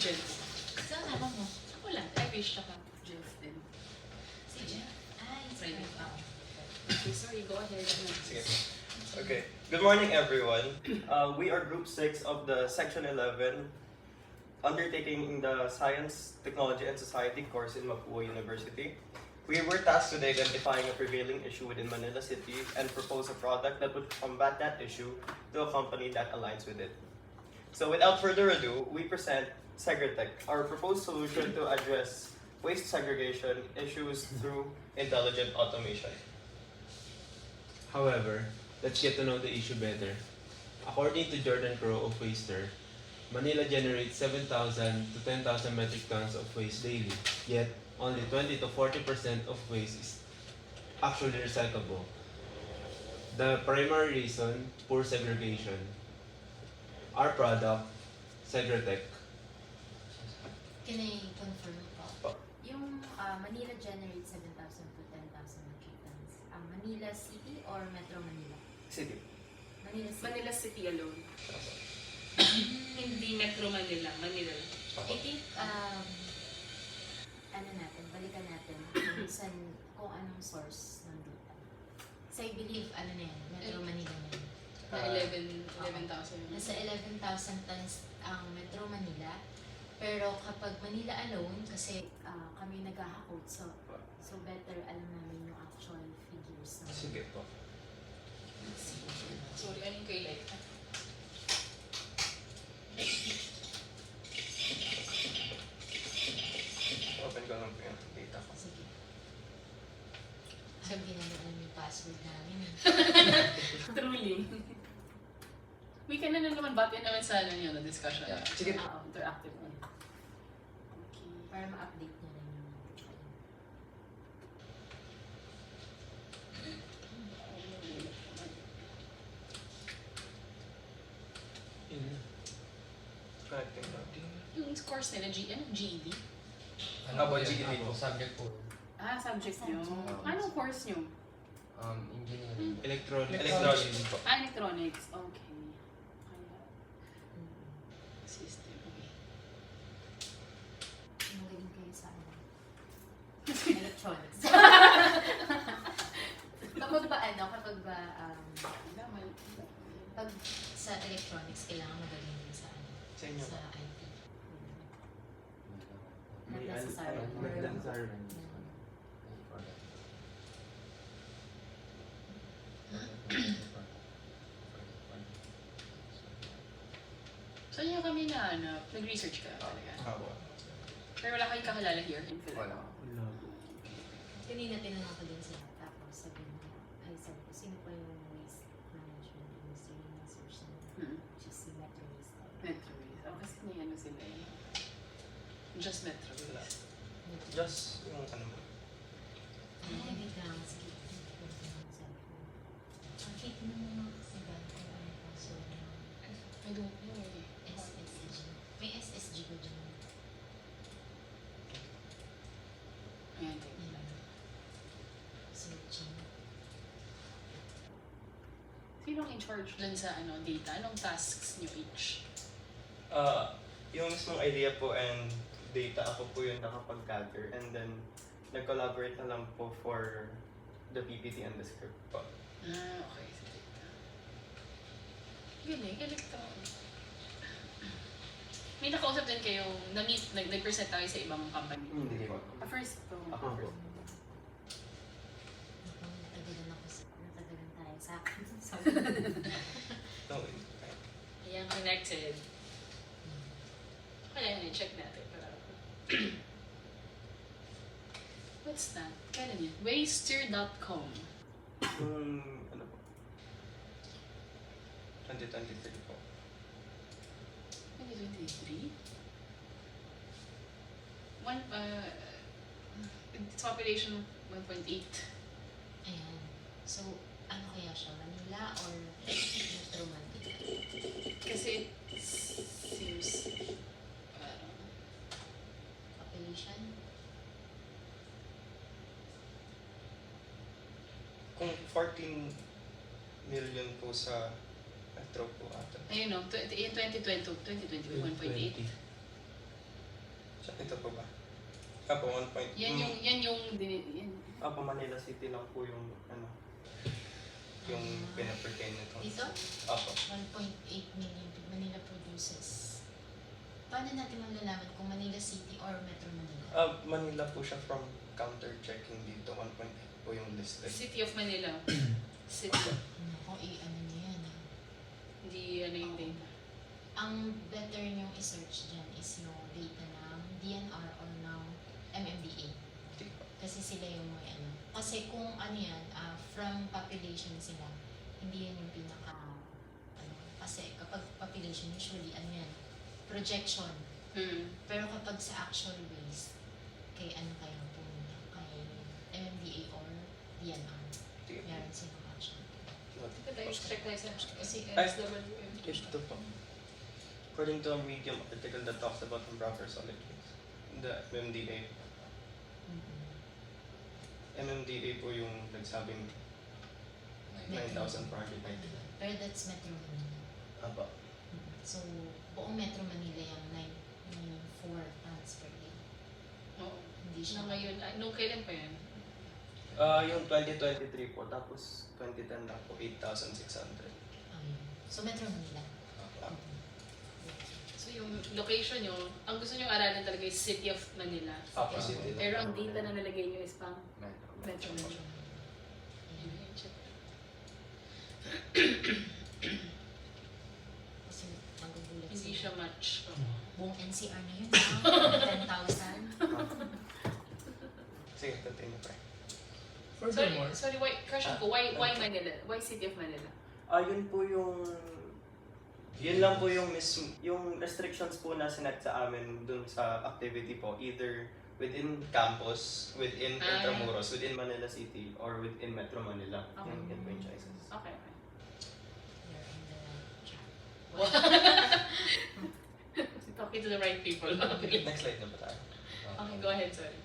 Jeff. Saan ako mo? Ako lang. I wish ka Jeff din. Si Jeff? Ay, Friday. sorry. Okay, sorry. Go ahead. Sige. Okay. Good morning, everyone. We are Group 6 of the Section 11, undertaking the Science, Technology, and Society course in Mapua University. We were tasked with identifying a prevailing issue within Manila City and propose a product that would combat that issue to a company that aligns with it. So without further ado, we present Segretech, our proposed solution to address waste segregation issues through intelligent automation. However, let's get to know the issue better. According to Jordan Crow of Waster, Manila generates 7,000 to 10,000 metric tons of waste daily, yet only 20 to 40% of waste is actually recyclable. The primary reason, poor segregation. Our product, Segretech. Can I confirm po? Po. Yung Manila generates 7,000 to 10,000 metric tons. Manila City or Metro Manila? City. Manila City. Manila City alone. Hindi Metro Manila. Manila. I think, balikan natin kung anong source ng data. So I believe, na yan, Metro Manila na yun. Na 11,000. Nasa 11,000 tons ang Metro Manila. Pero kapag Manila alone, kasi kami nag-hakot, so better alam namin yung actual figures. Sige po. Sorry, anong kay like? Open ko lang po yung data ko. Sige. Hindi namin alam yung password namin. Truly. We can naman batin naman sa discussion. Yeah. Sige. Interactive one. Okay. Para ma-update nyo rin yung Connecting natin. Yung course nila, GED? How about GED po? Subject po. Subject nyo. Subject. Anong course nyo? Engineering. Electronics. Electronics po. Electronics. Okay. Kaya, system. Okay. magaling kayo sa electronics. kapag ba, pag sa electronics, kailangan magaling din sa Sa inyo sa po. IT. May Not necessary. necessary. Saan nyo kami nag-research ka talaga? Ako. Pero wala kayong kakilala here in Philippines? Wala. Kanina tinanong ko din sila, tapos sabi ko, sino pa yung waste management industry na source na which is si Metro Waste. Metro Waste. Kasi may sila eh. Just Metro Wala. Waste. Just yung mo. Ay, wait lang, sige. Bakit mo naman kasi ba kung ano pa so I don't know eh. SSG. May SSG ko dyan. Ayan, take Yan. lang. Searching. Sinong in charge dun sa data? Anong tasks nyo each? Yung mismong idea po and data, ako po yung nakapag-gather and then nag-collaborate na lang po for the PPT and the script po. Okay. Galing, electron. May nakausap din kayo, na-meet, nag-present tayo sa ibang company. Hindi po. First to. Ako po. Natagalan tayo sa akin. No, Ayan, connected. Kaya check natin. What's that? Kailan yun? Waster.com. Ano po? 2023 po. 2023? Its population 1.8. Ayan. So, ano kaya siya? Manila or Metro Manila? Kasi it seems Population? Kung 14 million po sa Metro po ata. ayun no, 2020, 1.8. Ito po ba? Apo, 1 point. Apo, Manila City lang po yung yung pinapertain nito. Dito? Apo. 1.8 million Manila produces. Paano natin malalaman kung Manila City or Metro Manila? Manila po siya from counter-checking dito. 1.8 po yung listed. City of Manila. City. Naku, ano niya yan ah. Hindi yung data. Ang better niyong i-search dyan is yung data ng DNR or ng MMDA. Kasi sila yung may ano. Kasi kung ano yan, from population sila, hindi yan yung pinaka, kasi kapag population, usually ano yan, projection. Pero kapag sa actual waste, kay ano kayo pumunta, kay MMDA or DNR. Meron silang actual. Check tayo sa Kasi SWM. Ito po. According to a Medium article that talks about improper solid waste, the MMDA. MMDA po yung nagsabing 9,499. Pero that's Metro Manila. Apo. So, buong Metro Manila yung 9.4 tons per day. Oo. Hindi siya. Na ngayon, nung kailan pa yan? Yung 2023 po, tapos 2010 na po, 8,600. Ayun. So, Metro Manila. Apo. So yung location nyo, ang gusto nyo aralan talaga is City of Manila. Apo. City. Pero ang data na nalagay nyo is pang Metro. Metro Manila. Ayun. Check. Kasi magugulat Hindi siya much. Buong NCR na yun, 10,000. Sige, continue pa. Furthermore, Sorry, question ko, why Manila? Why City of Manila? Yun po yung... Yun lang po yung yung restrictions po na sinet sa amin dun sa activity po. Either within campus, within Intramuros, within Manila City, or within Metro Manila. Okay. Yung po yung choices. Okay. You're in the track. Talking to the right people. Okay, Next slide na ba tayo? go ahead, sorry.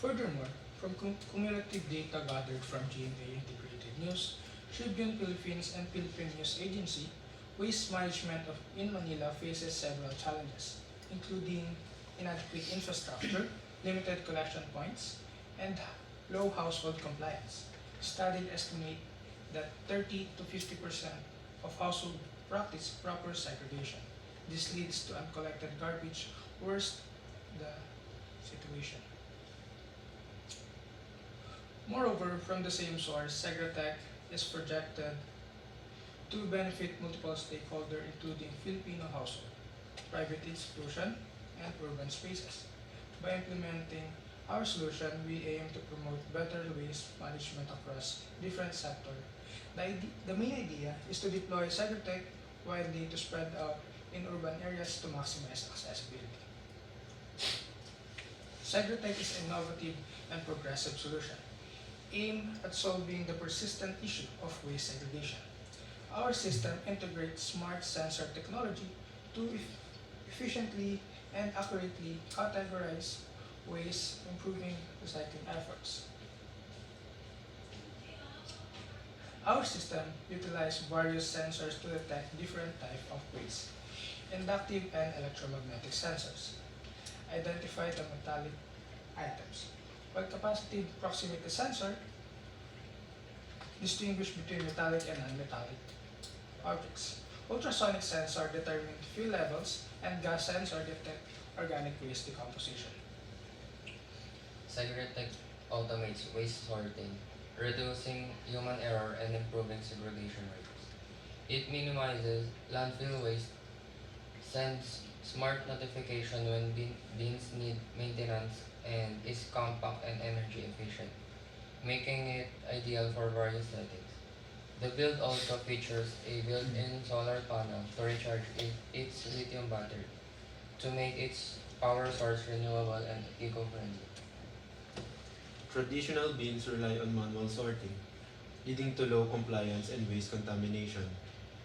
furthermore, from cumulative data gathered from GMA Integrated News, Tribune Philippines and Philippine News Agency, waste management in Manila faces several challenges, including inadequate infrastructure, limited collection points, and low household compliance. Studies estimate that 30 to 50% of households practice proper segregation. This leads to uncollected garbage, worse the situation. Moreover, from the same source, Segretech is projected to benefit multiple stakeholders including Filipino household, private institution, and urban spaces. By implementing our solution, we aim to promote better waste management across different sectors. The main idea is to deploy Segretech widely to spread out in urban areas to maximize accessibility. Segretech is an innovative and progressive solution aimed at solving the persistent issue of waste segregation. Our system integrates smart sensor technology to efficiently and accurately categorize waste, improving recycling efforts. Our system utilizes various sensors to detect different types of waste. Inductive and electromagnetic sensors identify the metallic items, while capacitive proximity sensor distinguish between metallic and non-metallic objects. Ultrasonic sensor determine fuel levels, and gas sensor detect organic waste decomposition. Segretech automates waste sorting, reducing human error and improving segregation rates. It minimizes landfill waste, sends smart notification when bins need maintenance, and is compact and energy efficient, making it ideal for various settings. The build also features a built-in solar panel to recharge its lithium battery to make its power source renewable and eco-friendly. Traditional bins rely on manual sorting, leading to low compliance and waste contamination.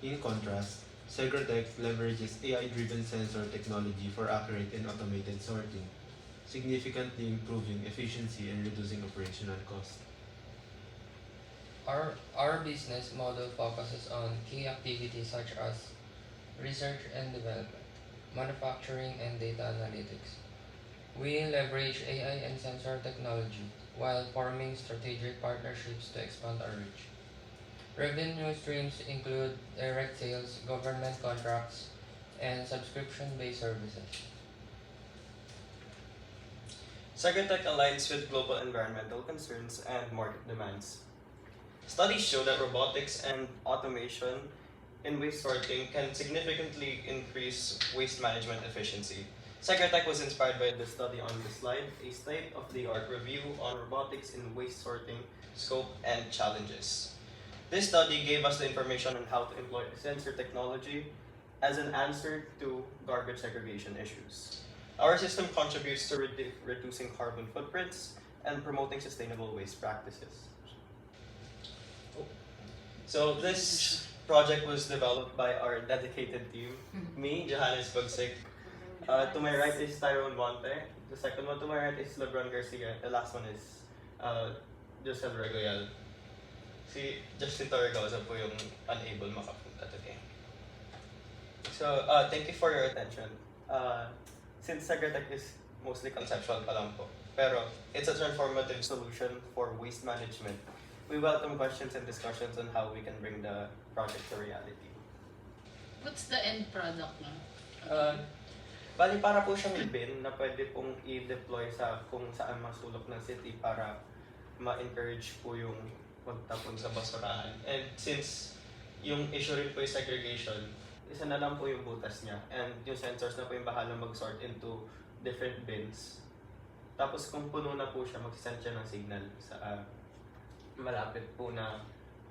In contrast, Segretech leverages AI-driven sensor technology for accurate and automated sorting, significantly improving efficiency and reducing operational costs. Our business model focuses on key activities such as research and development, manufacturing, and data analytics. We leverage AI and sensor technology while forming strategic partnerships to expand our reach. Revenue streams include direct sales, government contracts, and subscription-based services. Sagretech aligns with global environmental concerns and market demands. Studies show that robotics and automation in waste sorting can significantly increase waste management efficiency. Sagretech was inspired by the study on the slide, a state-of-the-art review on robotics in waste sorting, scope, and challenges. This study gave us the information on how to employ sensor technology as an answer to garbage segregation issues. Our system contributes to reducing carbon footprints and promoting sustainable waste practices. So this project was developed by our dedicated team, me, Johannes Bagsik. To my right is Tyrone Monte. The second one to my right is Lebron Garcia. The last one is Josel Regoyal. Si Justin Torregosa po yung unable makapunta today. So, thank you for your attention. Since Sagretech is mostly conceptual pa lang po, pero it's a transformative solution for waste management. We welcome questions and discussions on how we can bring the project to reality. What's the end product na? Bali, para po siyang bin na pwede pong i-deploy sa kung saan masulok ng city para ma-encourage po yung magtapon sa basurahan. And since yung issue rin po yung segregation, isa na lang po yung butas niya. And yung sensors na po yung bahala mag-sort into different bins. Tapos kung puno na po siya, mag-send siya ng signal sa malapit po na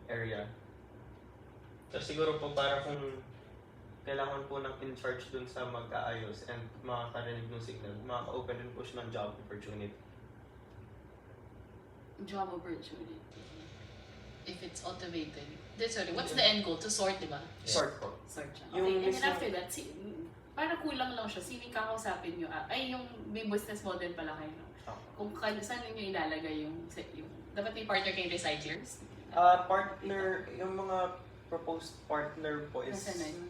area. Tapos siguro po para kung kailangan po ng in-charge dun sa mag-aayos and makakarinig ng signal, makaka-open din po siya ng job opportunity. Job opportunity. If it's automated. Sorry, what's the end goal? To sort, di ba? Sort po. Sort siya. Yung Okay, and then mismo- after that, para kulang lang siya. Sino yung kakausapin nyo? Ay, yung may business model pala kayo. No? Kung saan nyo ilalagay yung dapat may partner kayong recyclers? Partner, yung mga proposed partner po is Nasaan na yun?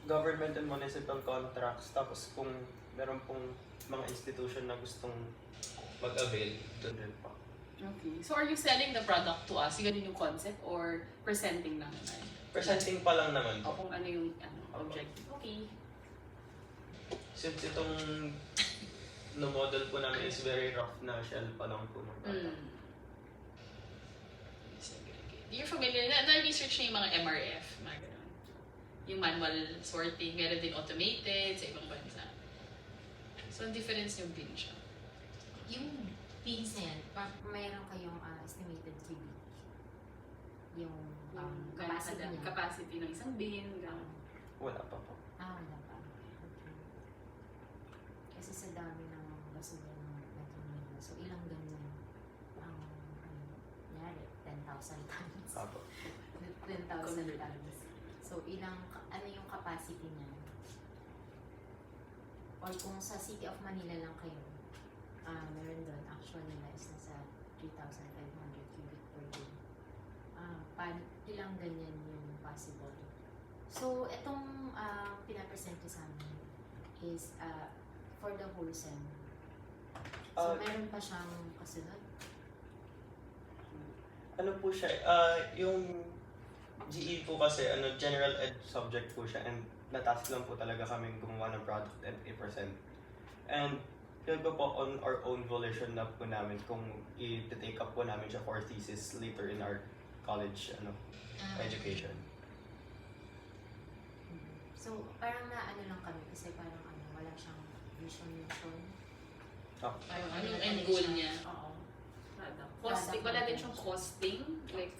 government and municipal contracts. Tapos kung meron pong mga institution na gustong mag-avail, doon din po. Okay. So are you selling the product to us? Yung ganun yung concept or presenting lang naman? Presenting pa lang naman O po. kung ano yung objective. Okay. Since itong model po namin is very rough na shell pa lang po ng product. Segregate. You're familiar, na-research niyo yung mga MRF, mga ganun. Yung manual sorting, meron din automated sa ibang bansa. So, ang difference yung bin siya. Yung pins na yan, mayroon kayong estimated cubic. Yung capacity niya. Capacity ng isang bin, gano'n. Wala pa po. Wala pa. Okay. Kasi sa dami ng basura ng Metro Manila. So, ilang ganyan nangyari? 10,000 tons. Apo. 10,000 tons. So, ano yung capacity niya? Or kung sa City of Manila lang kayo, meron doon, actual nila is nasa 3,500 cubic per day. Ilang ganyan yung possible. So, itong pinapresent ko sa amin is for the whole SEM. So, meron pa siyang kasunod? Ano po siya, yung GE po kasi, general ed subject po siya and natask lang po talaga kaming gumawa ng product and i-present. And yun po on our own volition na po namin kung i-take up po namin siya for thesis later in our college education. So, parang lang kami kasi parang wala siyang vision. Ano yung end goal niya? Oo. Costing, wala din siyang costing. Like,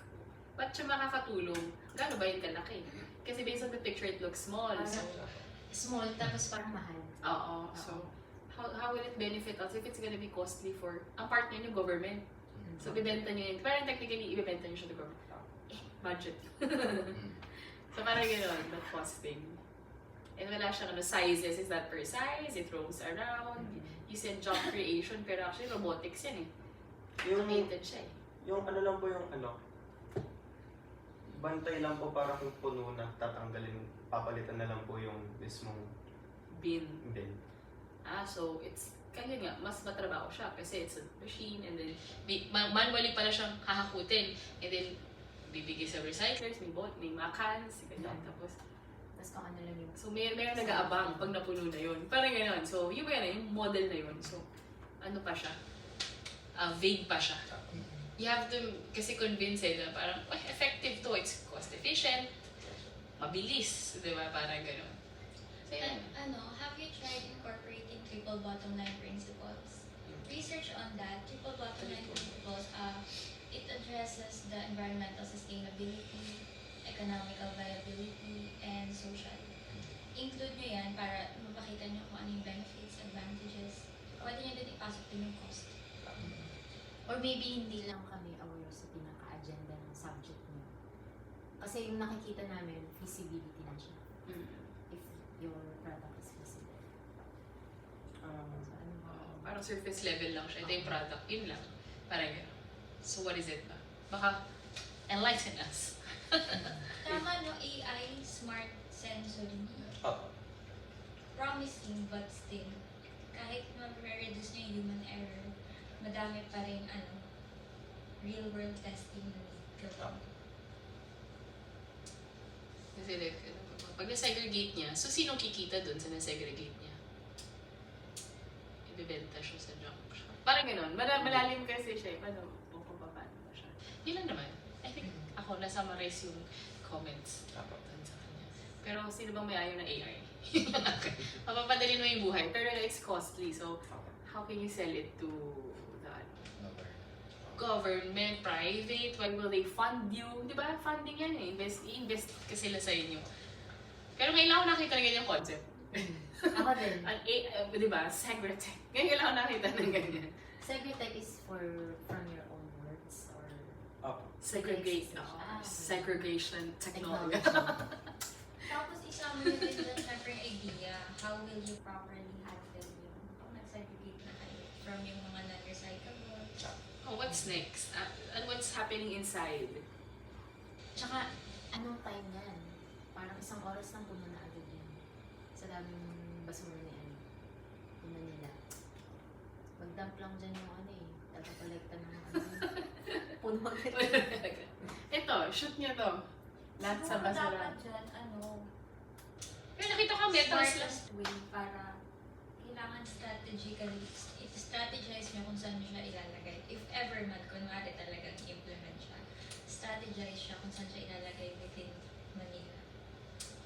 ba't siya makakatulong? Gano'n ba yung kalaki? Kasi based on the picture, it looks small. So, Small, tapos parang mahal. oo. So, how will it benefit us if it's gonna be costly for ang partner niyo government? So, bibenta niyo yun. Parang technically, ibibenta niyo siya to government. Budget. So, parang gano'n, not costing. And wala siyang sizes. Is that per size? It roams around. You said job creation, pero actually robotics yan eh. Automated siya eh. Yung lang po yung bantay lang po para kung puno na tatanggalin, papalitan na lang po yung mismong Bin. bin. So it's kaya nga, mas matrabaho siya kasi it's a machine and then manually pala siyang hahakutin and then bibigay sa recyclers, may mga cans, ganyan. Tapos, Tapos kung ano lang yung so may nag-aabang pag napuno na yun. Parang gano'n. So, yung model na yun. So, ano pa siya? Vague pa siya. You have to kasi convince na parang, effective to. It's cost efficient, mabilis, di ba? Parang gano'n. So, yun. Have you tried incorporating triple bottom line principles? Research on that, triple bottom line principles, it addresses the environmental sustainability, economical viability, and social. Include nyo yan para mapakita nyo kung ano yung benefits, advantages. Pwede nyo din ipasok din yung cost. or maybe hindi lang kami aware sa pinaka-agenda ng subject niyo. Kasi yung nakikita namin, feasibility na siya. If your product is feasible. So, ano ba? Parang surface level lang siya. Ito yung product. Yun lang. Parang gano'n. So, what is it ba? Baka enlighten us. Tama, no? AI, smart sensory. Promising, but still, kahit ma-reduce nyo yung human error, madami pa rin, real-world testing na gawin. Kasi like, pag na-segregate niya, so sinong kikita dun sa na-segregate niya? Ibibenta siya sa junk shop. Parang gano'n. Malalim kasi siya. Paano ba siya? Yun lang naman. I think ako, na-summarize yung comments dun sa kanya. Pero sino bang may ayaw ng AI? Mapapadali mo yung buhay. Pero it's costly. So, how can you sell it to the government, private? Why will they fund you? Di ba? Funding yan eh. I-invest kasi sila sa inyo. Pero ngayon lang ako nakita ng ganyang concept. Ako din. Di ba? Segretech. Ngayon lang ako nakita ng ganyan. Segretech is from your own words or Segregation technology. Tapos isama nyo din na syempre yung idea, how will you properly handle yung kung nag-segregate na kayo from yung mga non-recyclable. Oh, what's next? And what's happening inside? Tsaka, anong time yan? Parang 1 oras lang puno na agad yun. Sa daming basura ni puno nila. Mag-dump lang dyan yung tagapalagtan ng puno agad. Ito, shoot niya to. Lahat sa Siguro basura. dapat dyan, Pero nakita ko metals lang. smartest way para kailangan strategically, strategize nyo kung saan nyo siya ilalagay. If ever man, kunwari talagang i-implement siya, strategize siya kung saan siya ilalagay within Manila.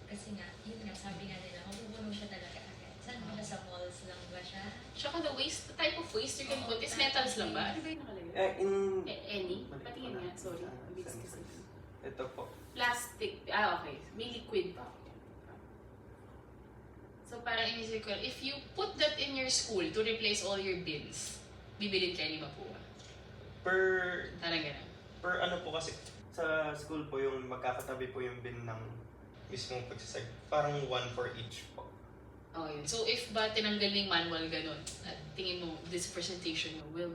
Kasi nga, yun nga, sabi nga nila, mapupuno siya talaga agad. Saan mo siya sa malls lang ba siya? Tsaka the type of waste you can put is metals lang ba? Ano ba yung nakalagay? Any? Patingin nga, sorry. Mix kasi. Ito po. Plastic. Okay. May liquid pa. So, parang inisip ko, if you put that in your school to replace all your bins, bibilin kayo ni Mapua. Per Parang gano'n. ano po kasi, sa school po yung magkakatabi po yung bin ng mismong pagsasag. Parang 1 for each po. Oh, yun. So, if ba tinanggal yung manual gano'n, at tingin mo, this presentation mo will